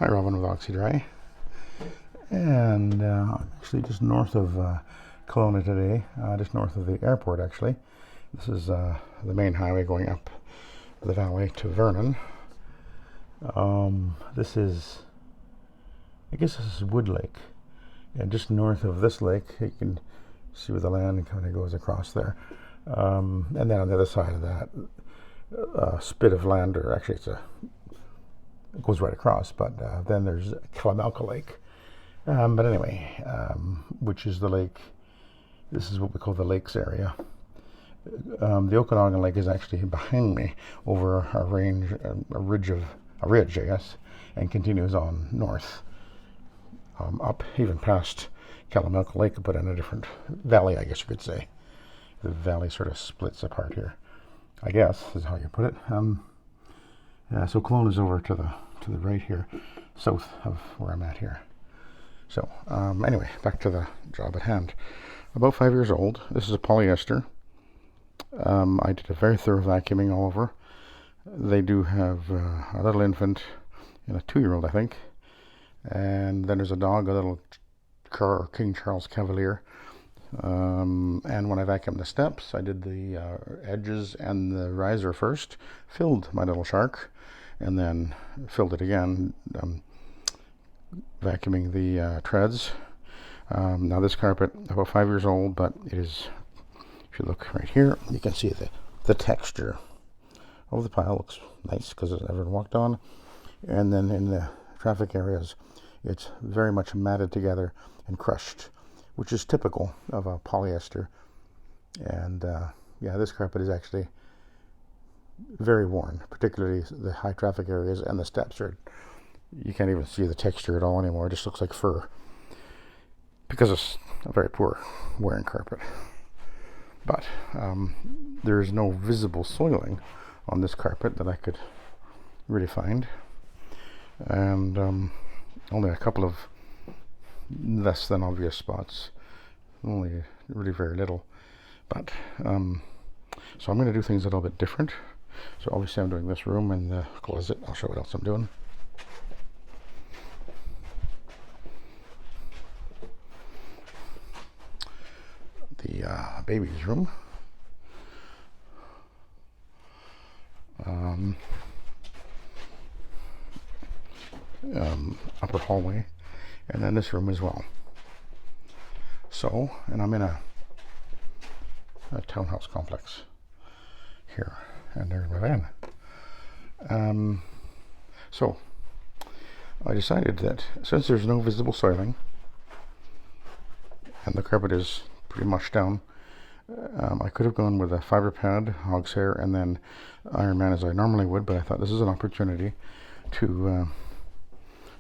Hi, Robin with Oxy-Dry, and actually just north of Kelowna today, just north of the airport actually. This is the main highway going up the valley to Vernon. This is, I guess this is Wood Lake, and just north of this lake you can see where the land kind of goes across there, and then on the other side of that spit of land, or actually it goes right across, but then there's Kalamalka Lake. But anyway, which is the lake, this is what we call the lakes area. The Okanagan Lake is actually behind me over a range, a ridge, I guess, and continues on north, up even past Kalamalka Lake, but in a different valley, I guess you could say. The valley sort of splits apart here, I guess is how you put it. So Kelowna is over to the right here, south of where I'm at here. So anyway, back to the job at hand. About 5 years old. This is a polyester. I did a very thorough vacuuming all over. They do have a little infant and a 2-year-old, I think. And then there's a dog, a little King Charles Cavalier. And when I vacuumed the steps, I did the edges and the riser first, filled my little shark, and then filled it again, vacuuming the treads. Now this carpet, about 5 years old, but it is, if you look right here, you can see the texture of the pile looks nice because it's never been walked on. And then in the traffic areas, it's very much matted together and crushed, which is typical of a polyester. And yeah, this carpet is actually very worn, particularly the high traffic areas, and the steps are, you can't even see the texture at all anymore. It just looks like fur because it's a very poor wearing carpet. But there is no visible soiling on this carpet that I could really find, and only a couple of less than obvious spots, only really very little. But so I'm going to do things a little bit different. So obviously I'm doing this room and the closet. I'll show what else I'm doing. The baby's room. Upper hallway, and then this room as well. So, and I'm in a townhouse complex here, and there's my van. So I decided that since there's no visible soiling and the carpet is pretty much down, I could have gone with a fiber pad, hog's hair, and then Ironman as I normally would, but I thought this is an opportunity to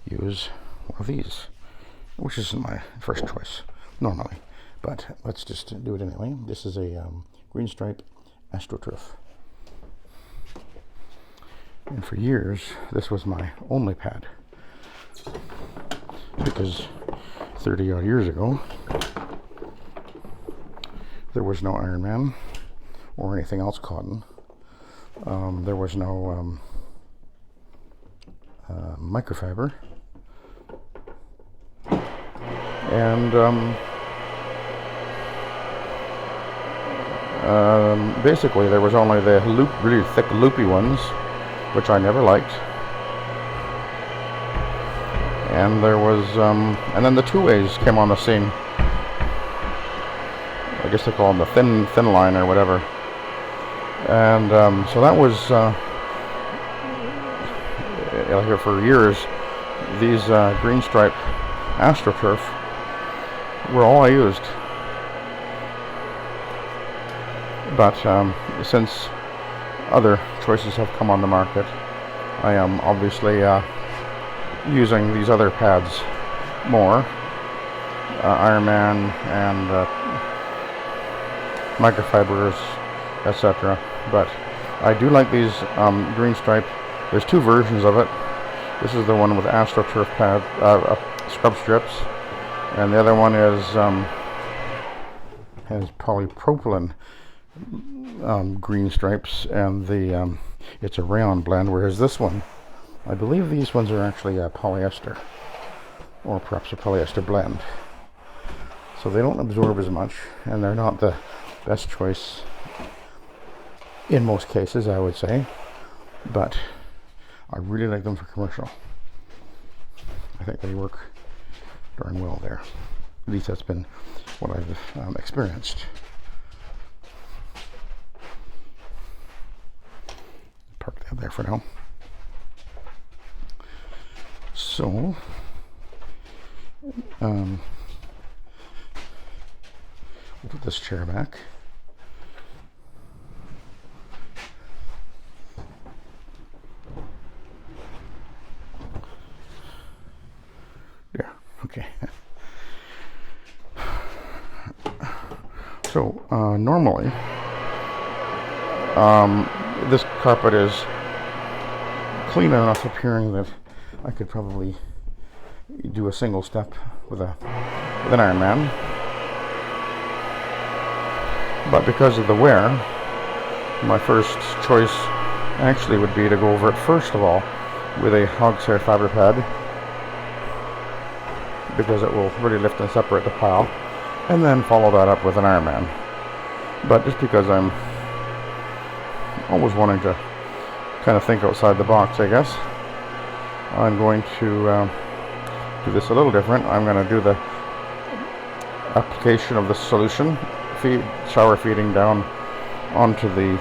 use one of these, which isn't my first choice normally, but let's just do it anyway. This is a green stripe Astro turf, and for years this was my only pad, because 30 odd years ago there was no Ironman or anything else cotton. There was no microfibre, and basically there was only the really thick loopy ones, which I never liked, and there was and then the 2-ways came on the scene. I guess they call them the thin line or whatever. And so that was here for years. These green stripe AstroTurf were all I used. But since other choices have come on the market, I am obviously using these other pads more, Ironman and microfibers, etc. But I do like these green stripe. There's 2 versions of it. This is the one with AstroTurf pad scrub strips, and the other one is has polypropylene green stripes, and the it's a rayon blend, whereas this one I believe these ones are actually polyester, or perhaps a polyester blend. So they don't absorb as much, and they're not the best choice in most cases, I would say. But I really like them for commercial. I think they work darn well there. At least that's been what I've experienced. Park that there for now. So, we'll put this chair back. Yeah, okay. So, normally, this carpet is clean enough appearing that I could probably do a single step with an Ironman. But because of the wear, my first choice actually would be to go over it first of all with a Oxy-Dry fiber pad, because it will really lift and separate the pile, and then follow that up with an Ironman. But just because I'm always wanting to kind of think outside the box, I guess, I'm going to do this a little different. I'm going to do the application of the solution, shower feeding down onto the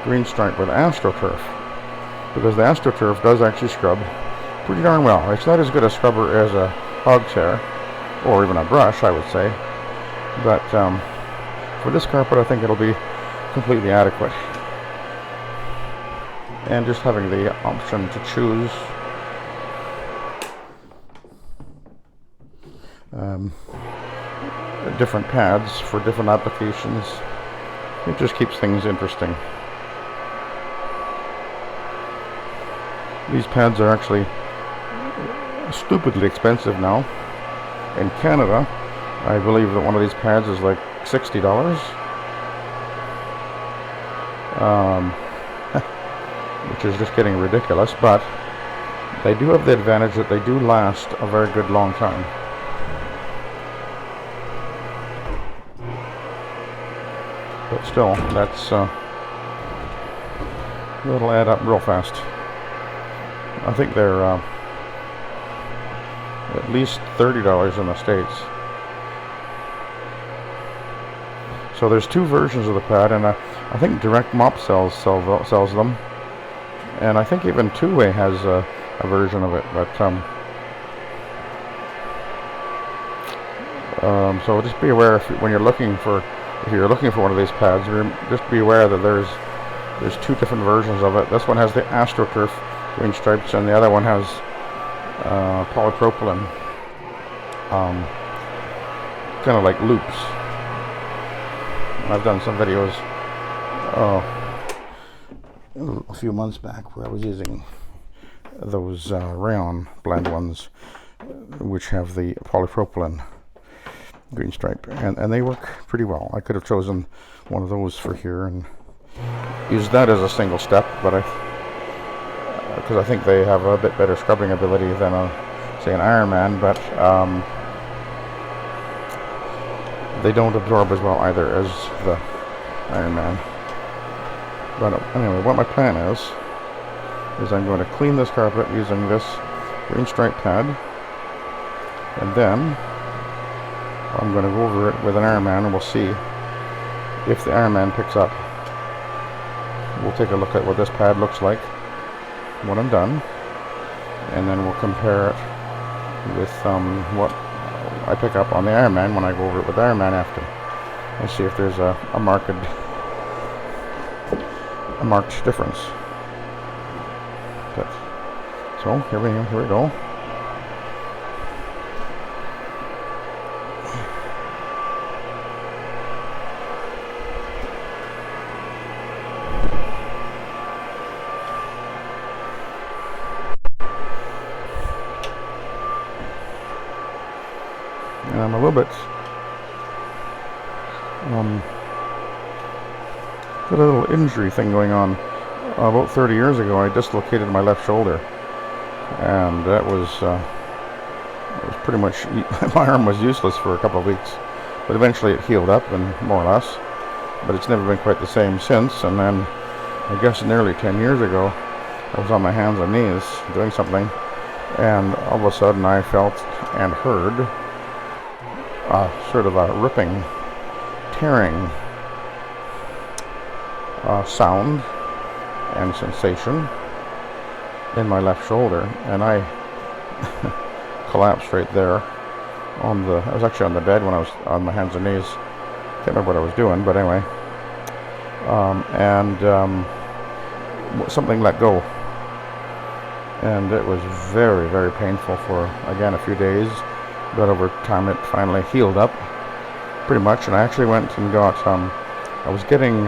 green stripe with Astro turf, because the Astro turf does actually scrub pretty darn well. It's not as good a scrubber as a hog chair or even a brush, I would say, but for this carpet I think it'll be completely adequate. And just having the option to choose different pads for different applications, it just keeps things interesting. These pads are actually stupidly expensive now. In Canada, I believe that one of these pads is like $60. Which is just getting ridiculous, but they do have the advantage that they do last a very good long time. But still, that's it'll add up real fast. I think they're at least $30 in the States. So there's two versions of the pad, and I think Direct Mop sells them, and I think even Two Way has a version of it. But so just be aware when you're looking for one of these pads, just be aware that there's two different versions of it. This one has the AstroTurf green stripes, and the other one has polypropylene, kind of like loops. I've done some videos a few months back where I was using those rayon blend ones, which have the polypropylene green stripe, and they work pretty well. I could have chosen one of those for here and used that as a single step, but because I think they have a bit better scrubbing ability than say an Ironman, but they don't absorb as well either as the Ironman. But anyway, what my plan is I'm going to clean this carpet using this green stripe pad, and then I'm going to go over it with an Ironman, and we'll see if the Ironman picks up. We'll take a look at what this pad looks like when I'm done, and then we'll compare it with what I pick up on the Ironman when I go over it with the Ironman after, and see if there's a marked difference. But, so here we go. And I'm a little bit got a little injury thing going on. About 30 years ago I dislocated my left shoulder, and that was pretty much, my arm was useless for a couple of weeks, but eventually it healed up, and more or less, but it's never been quite the same since. And then I guess nearly 10 years ago, I was on my hands and knees doing something, and all of a sudden I felt and heard sort of a ripping, tearing sound and sensation in my left shoulder, and I collapsed right there I was actually on the bed when I was on my hands and knees. Can't remember what I was doing, but anyway, something let go, and it was very, very painful for, again, a few days, but over time it finally healed up pretty much. And I actually went and got I was getting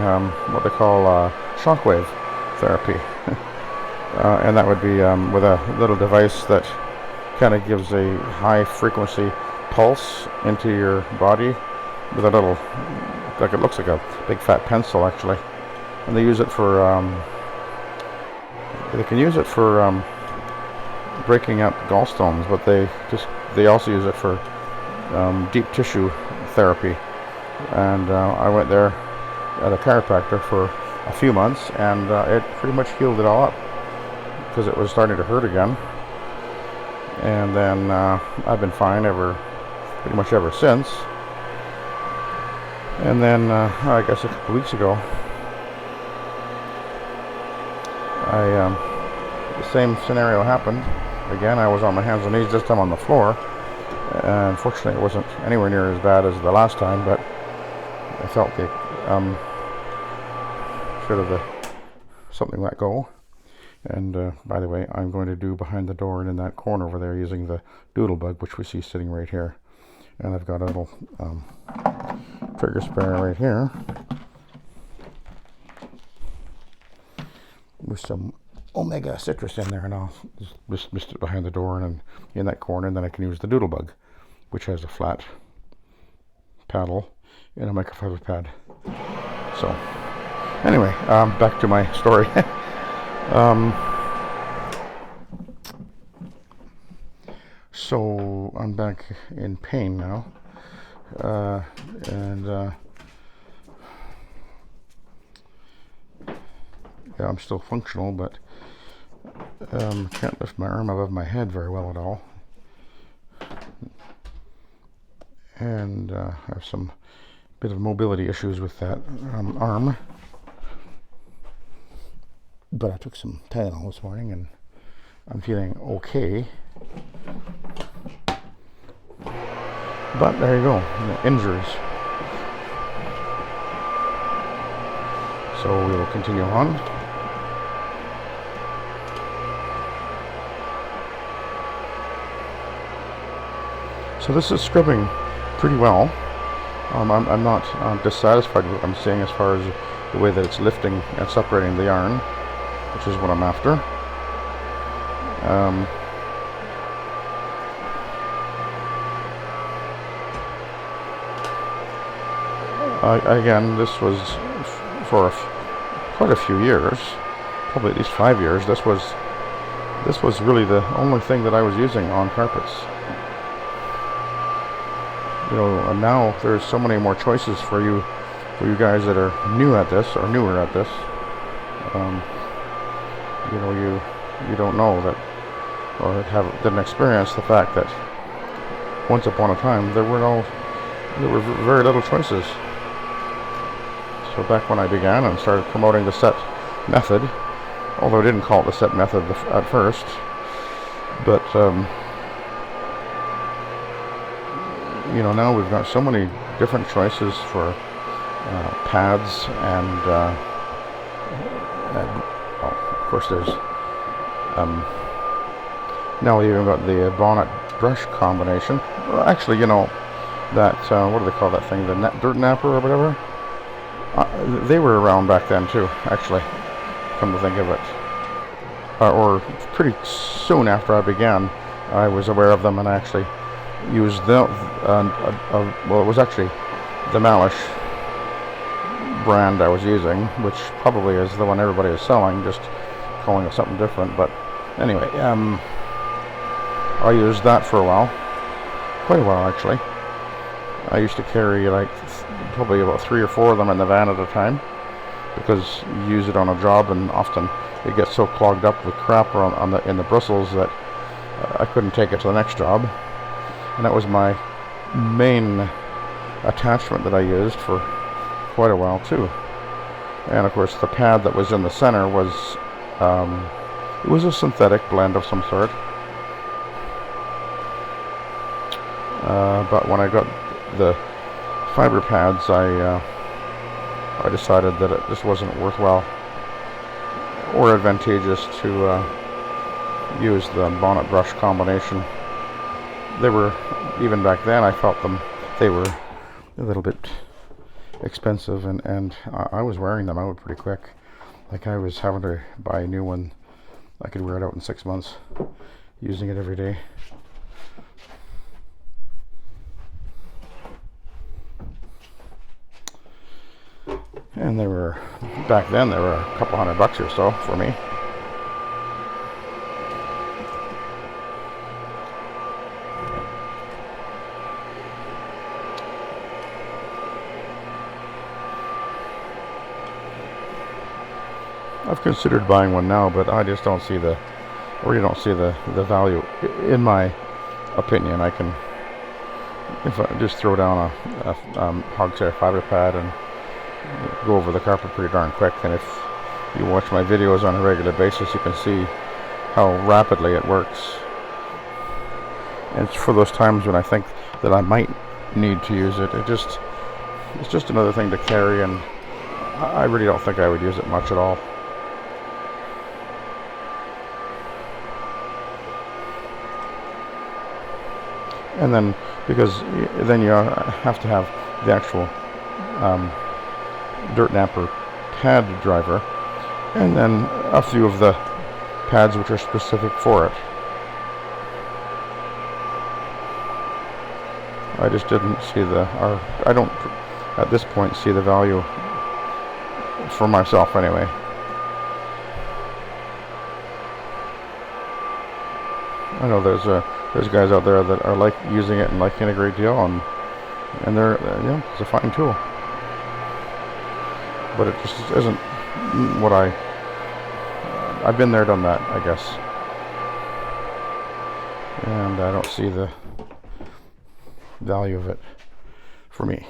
what they call shockwave therapy, and that would be with a little device that kind of gives a high frequency pulse into your body with a little, like, it looks like a big fat pencil actually, and they use it for they can use it for breaking up gallstones, but they also use it for deep tissue therapy. And I went there at a chiropractor for a few months, and it pretty much healed it all up because it was starting to hurt again. And then I've been fine pretty much ever since. And then I guess a couple weeks ago, the same scenario happened again. I was on my hands and knees, this time on the floor. Unfortunately, it wasn't anywhere near as bad as the last time, but I felt the something let go. And by the way, I'm going to do behind the door and in that corner over there using the doodle bug, which we see sitting right here. And I've got a little trigger sprayer right here with some omega citrus in there, and I'll just mist it behind the door and in that corner, and then I can use the doodle bug, which has a flat paddle and a microfiber pad. So anyway, back to my story. So I'm back in pain now, and yeah, I'm still functional, but can't lift my arm above my head very well at all, and I have some bit of mobility issues with that arm. But I took some Tylenol this morning, and I'm feeling okay. But there you go, injuries. So we will continue on. So this is scrubbing pretty well. I'm not dissatisfied with what I'm seeing as far as the way that it's lifting and separating the yarn, which is what I'm after. Again, this was for quite a few years, probably at least 5 years. This was really the only thing that I was using on carpets. You know, and now there's so many more choices for you guys that are new at this or newer at this. You know, you don't know that, or didn't experience the fact that once upon a time there were very little choices. So back when I began and started promoting the SETT method, although I didn't call it the SETT method at first, but you know, now we've got so many different choices for pads, and well, of course there's now we even got the bonnet brush combination. Well, actually, you know, that what do they call that thing, the dirt napper or whatever, they were around back then too, actually, come to think of it, or pretty soon after I began I was aware of them, and I actually used them. Well, it was actually the Malish brand I was using, which probably is the one everybody is selling, just calling it something different. But anyway, I used that for a while, quite a while actually. I used to carry like probably about 3 or 4 of them in the van at a time, because you use it on a job and often it gets so clogged up with crap in the bristles that I couldn't take it to the next job. And that was my main attachment that I used for quite a while too. And of course the pad that was in the center was it was a synthetic blend of some sort. But when I got the fiber pads, I decided that it just wasn't worthwhile or advantageous to use the bonnet brush combination. They were, even back then I felt they were a little bit expensive, and I was wearing them out pretty quick. Like I was having to buy a new one. I could wear it out in 6 months using it every day. And back then they were a couple $100 or so for me. I've considered buying one now, but I just don't see the value. In my opinion, I can, if I just throw down a hogtail fiber pad and go over the carpet pretty darn quick. And if you watch my videos on a regular basis, you can see how rapidly it works. And it's for those times when I think that I might need to use it. It's just another thing to carry, and I really don't think I would use it much at all. And then, because then you have to have the actual dirt napper pad driver, and then a few of the pads which are specific for it. I just didn't see I don't at this point see the value for myself anyway. I know there's guys out there that are like using it and liking it a great deal, and they're it's a fine tool. But it just isn't what I've been there, done that, I guess. And I don't see the value of it for me.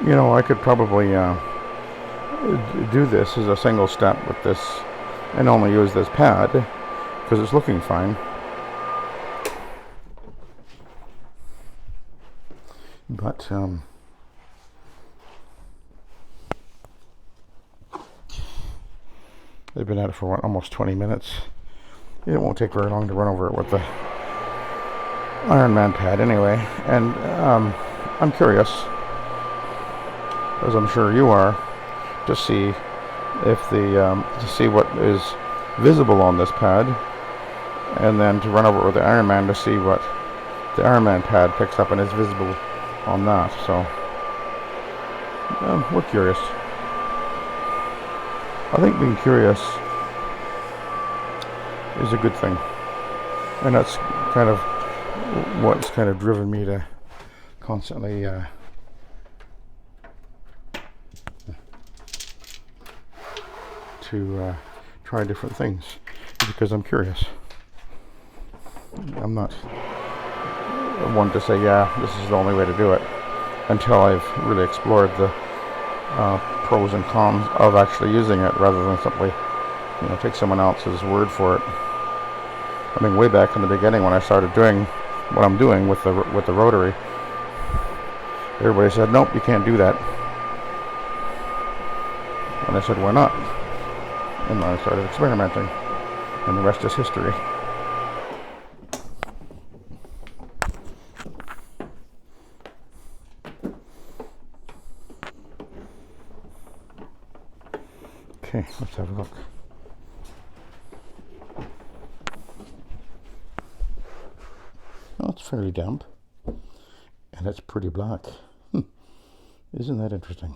You know, I could probably do this as a single step with this and only use this pad because it's looking fine. But they've been at it for almost 20 minutes. It won't take very long to run over it with the Ironman pad anyway. And I'm curious, as I'm sure you are, to see if to see what is visible on this pad, and then to run over it with the Ironman to see what the Ironman pad picks up and is visible on that. So we're curious. I think being curious is a good thing, and that's kind of what's kind of driven me to constantly try different things, because I'm curious. I'm not one to say, yeah, this is the only way to do it, until I've really explored the pros and cons of actually using it, rather than simply, take someone else's word for it. I mean, way back in the beginning when I started doing what I'm doing with the rotary. Everybody said, nope, you can't do that. And I said, why not? And I started experimenting, and the rest is history. Okay, let's have a look. Oh, it's fairly damp, and it's pretty black. Isn't that interesting?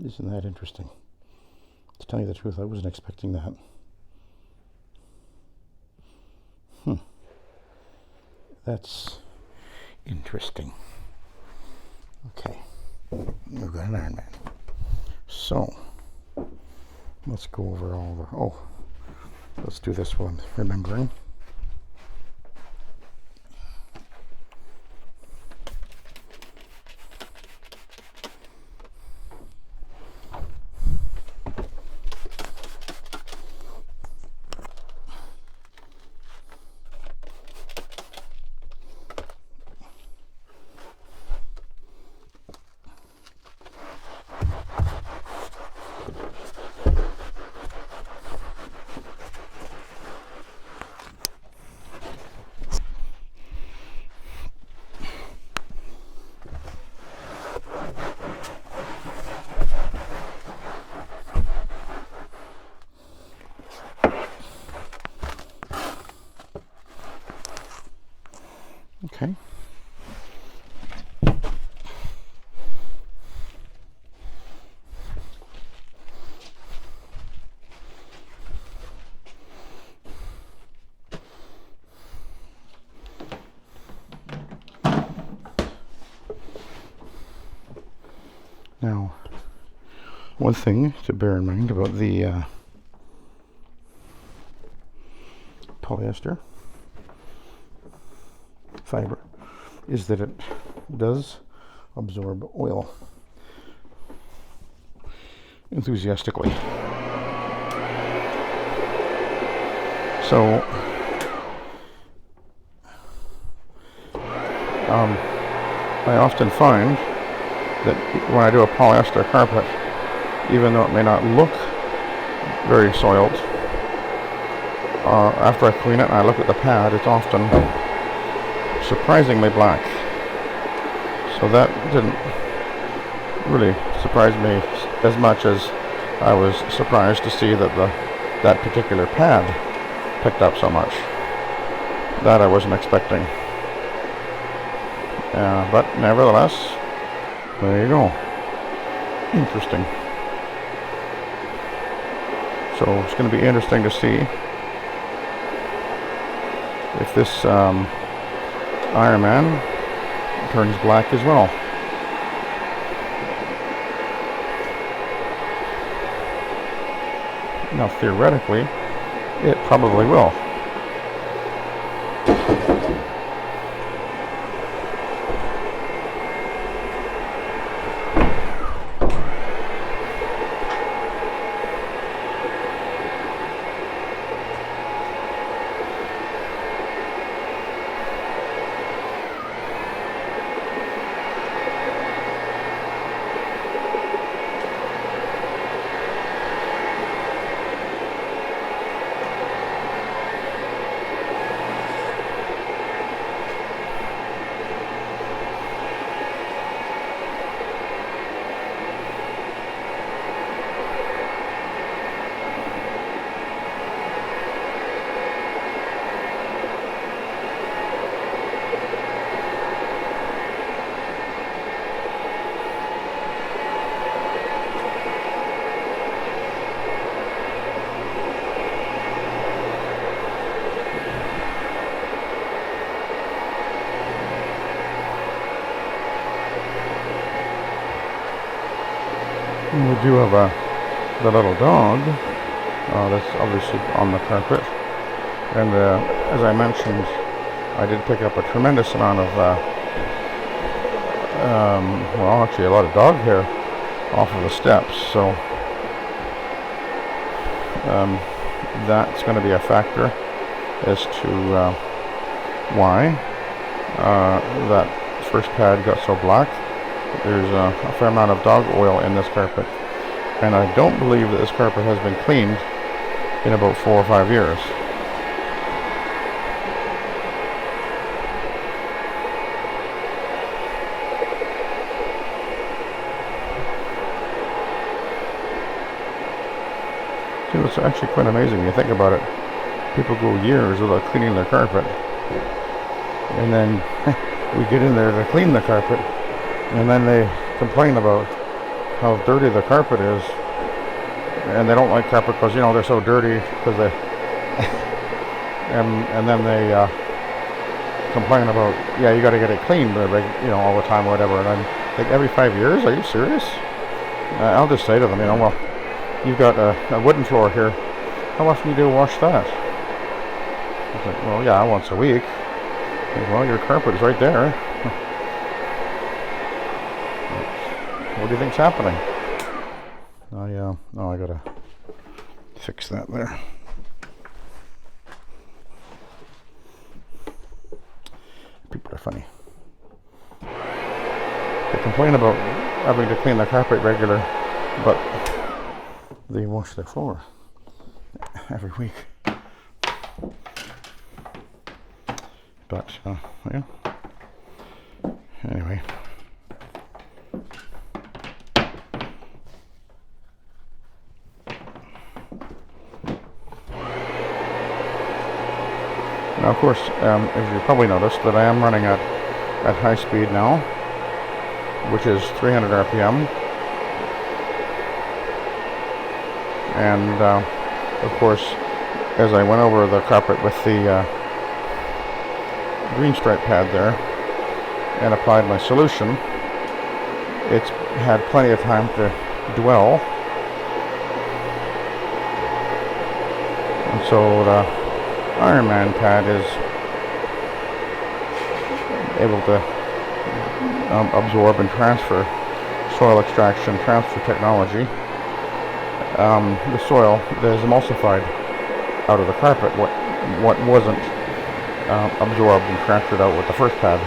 Isn't that interesting? To tell you the truth, I wasn't expecting that. That's interesting. Okay, we've got an Ironman. So, let's go over all the... Oh, let's do this one, remembering. Okay. Now, one thing to bear in mind about the polyester fiber is that it does absorb oil enthusiastically. So I often find that when I do a polyester carpet, even though it may not look very soiled, after I clean it and I look at the pad, it's often surprisingly black. So that didn't really surprise me as much as I was surprised to see that that particular pad picked up so much. That I wasn't expecting. But nevertheless, there you go. Interesting. So it's going to be interesting to see if this Ironman turns black as well. Now theoretically, it probably will. We do have the little dog that's obviously on the carpet, and as I mentioned, I did pick up a tremendous amount of well, actually a lot of dog hair off of the steps, so that's going to be a factor as to why that first pad got so black. There's a fair amount of dog oil in this carpet, and I don't believe that this carpet has been cleaned in about 4 or 5 years. It's actually quite amazing when you think about it. People go years without cleaning their carpet, and then we get in there to clean the carpet, and then they complain about how dirty the carpet is, and they don't like carpet because, you know, they're so dirty because they and then they complain about, yeah, you got to get it cleaned, you know, all the time or whatever. And I'm like, every 5 years? Are you serious? I'll just say to them, you know, well, you've got a wooden floor here. How often do you wash that? I was like, well, yeah, once a week. Like, well, your carpet is right there. What do you think's happening? I gotta fix that there. People are funny. They complain about having to clean the carpet regular, but they wash their floor every week. But yeah. Anyway. Now, of course, as you probably noticed, that I am running at high speed now, which is 300 RPM. And of course, as I went over the carpet with the green stripe pad there and applied my solution, it's had plenty of time to dwell, and so the Ironman pad is able to absorb and transfer soil extraction transfer technology. The soil that is emulsified out of the carpet, what wasn't absorbed and transferred out with the first pad.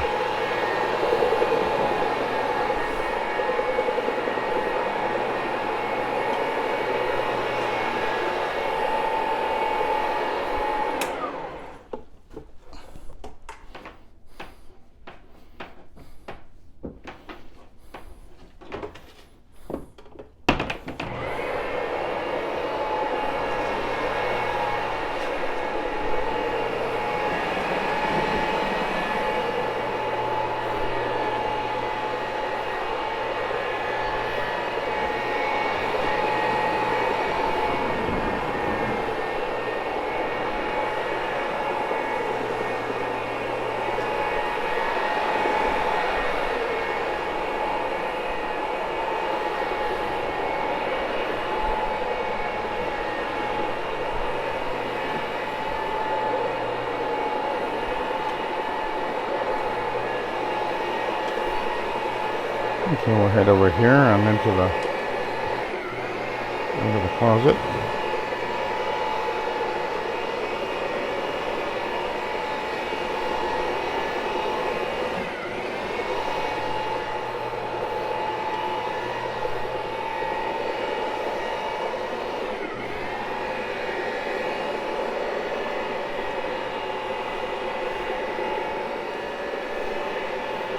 Okay, we'll head over here and into the closet.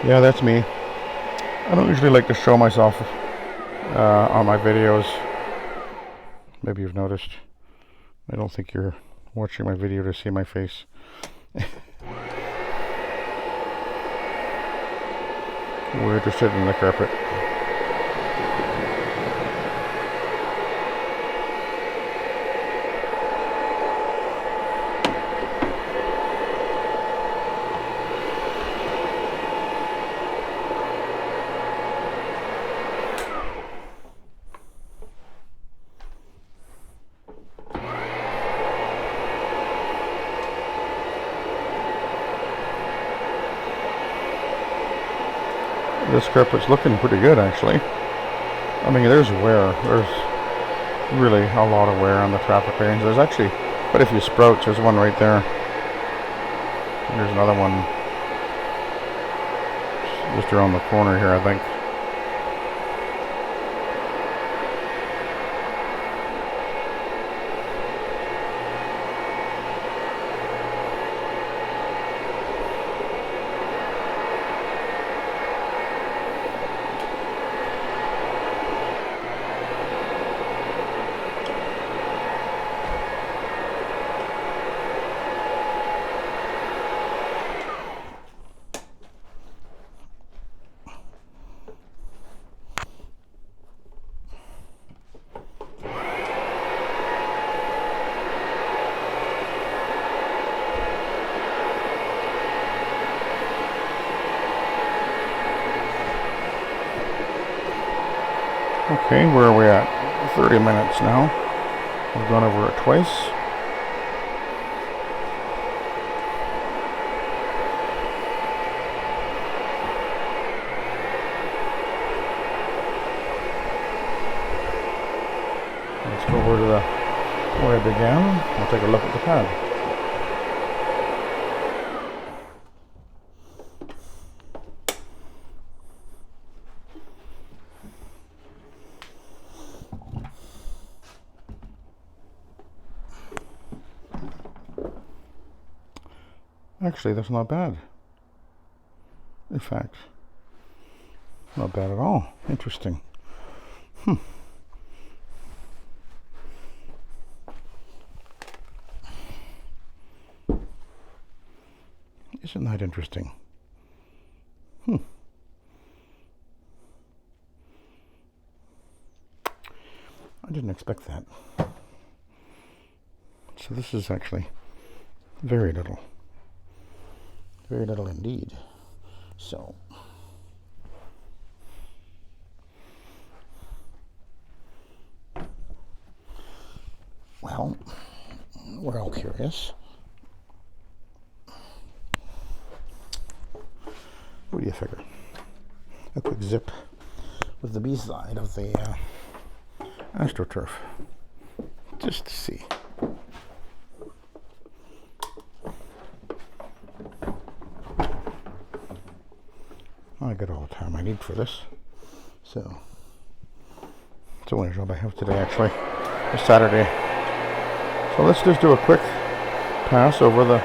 Yeah, that's me. I don't usually like to show myself on my videos. Maybe you've noticed. I don't think you're watching my video to see my face. We're interested in the carpet. This carpet's looking pretty good, actually. I mean, there's wear. There's really a lot of wear on the traffic lanes. There's actually quite a few sprouts. There's one right there. There's another one just around the corner here, I think. Okay, where are we at? 30 minutes now. We've gone over it twice. Let's go over to where I began. We'll take a look at the pad. Actually, that's not bad. In fact, not bad at all. Interesting. Isn't that interesting? I didn't expect that. So this is actually very little. Very little indeed. So, well, we're all curious. What do you figure? A quick zip with the B side of the Astro turf, just to see. I got all the time I need for this, so it's the only job I have today, actually. It's Saturday, so let's just do a quick pass over the.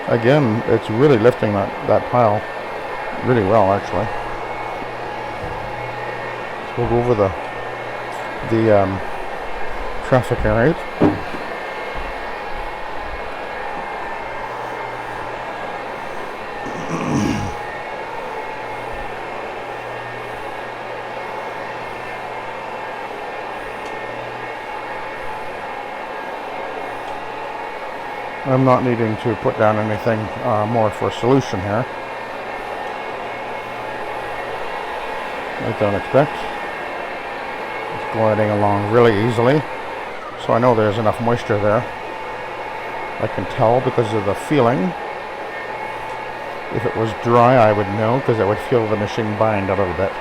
Again, it's really lifting that pile really well, actually. So we'll go over the traffic areas. I'm not needing to put down anything more for solution here. I don't expect. It's gliding along really easily, so I know there's enough moisture there. I can tell because of the feeling. If it was dry, I would know, because I would feel the machine bind a little bit.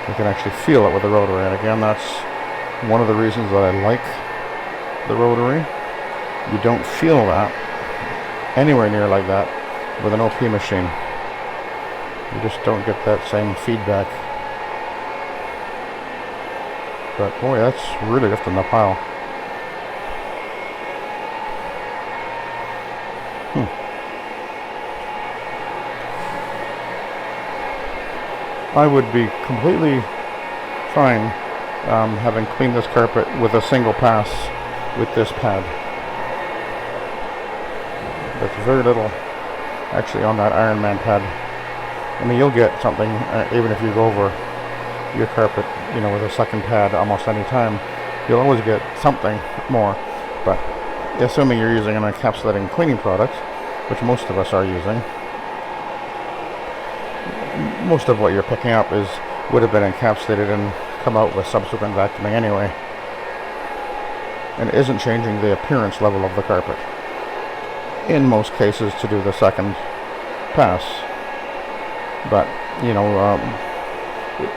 You can actually feel it with the rotary, and again, that's one of the reasons that I like the rotary. You don't feel that anywhere near like that with an OP machine. You just don't get that same feedback. But boy, that's really lifting the pile. I would be completely fine having cleaned this carpet with a single pass with this pad. That's very little actually on that Ironman pad. I mean, you'll get something even if you go over your carpet, you know, with a second pad almost any time. You'll always get something more. But assuming you're using an encapsulating cleaning product, which most of us are using, most of what you're picking up would have been encapsulated and come out with subsequent vacuuming anyway, and it isn't changing the appearance level of the carpet in most cases to do the second pass. But you know,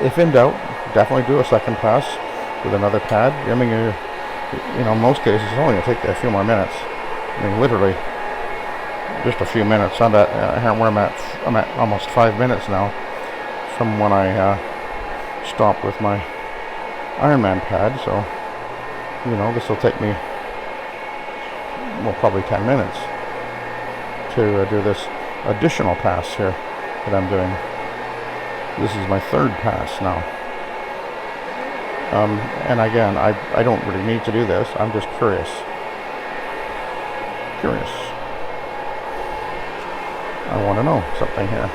if in doubt, definitely do a second pass with another pad. I mean, you know, in most cases it's only going to take a few more minutes. I mean, literally, just a few minutes. I'm at where I'm at almost 5 minutes now from when I stopped with my Ironman pad. So this will take me, well, probably 10 minutes to do this additional pass here that I'm doing. This is my third pass now. And again, I don't really need to do this. I'm just curious. I want to know something here.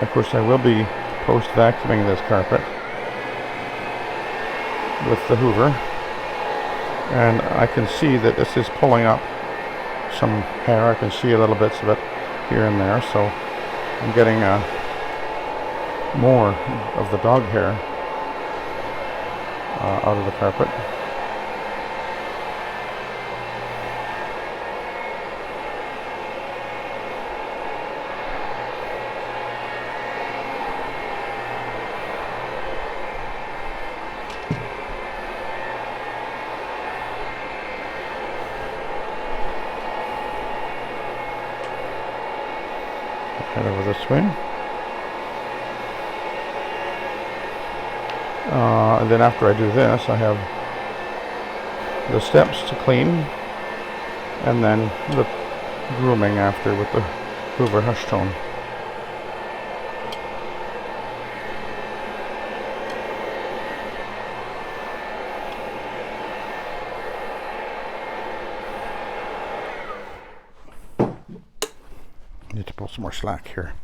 Of course, I will be post-vacuuming this carpet with the Hoover, and I can see that this is pulling up some hair. I can see a little bits of it here and there, so I'm getting more of the dog hair out of the carpet. Head over this way. And then after I do this, I have the steps to clean, and then the grooming after with the Hoover Hush Tone. Need to pull some more slack here.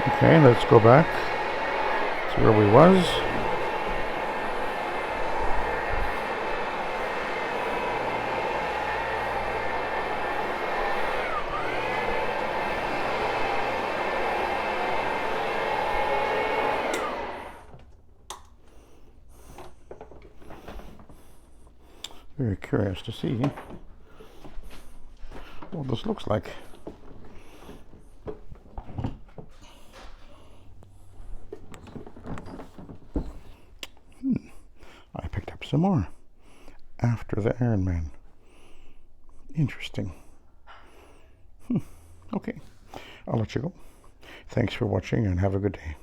Okay, let's go back to where we was. Very curious to see what this looks like. I picked up some more after the Ironman. Interesting. Okay, I'll let you go. Thanks for watching and have a good day.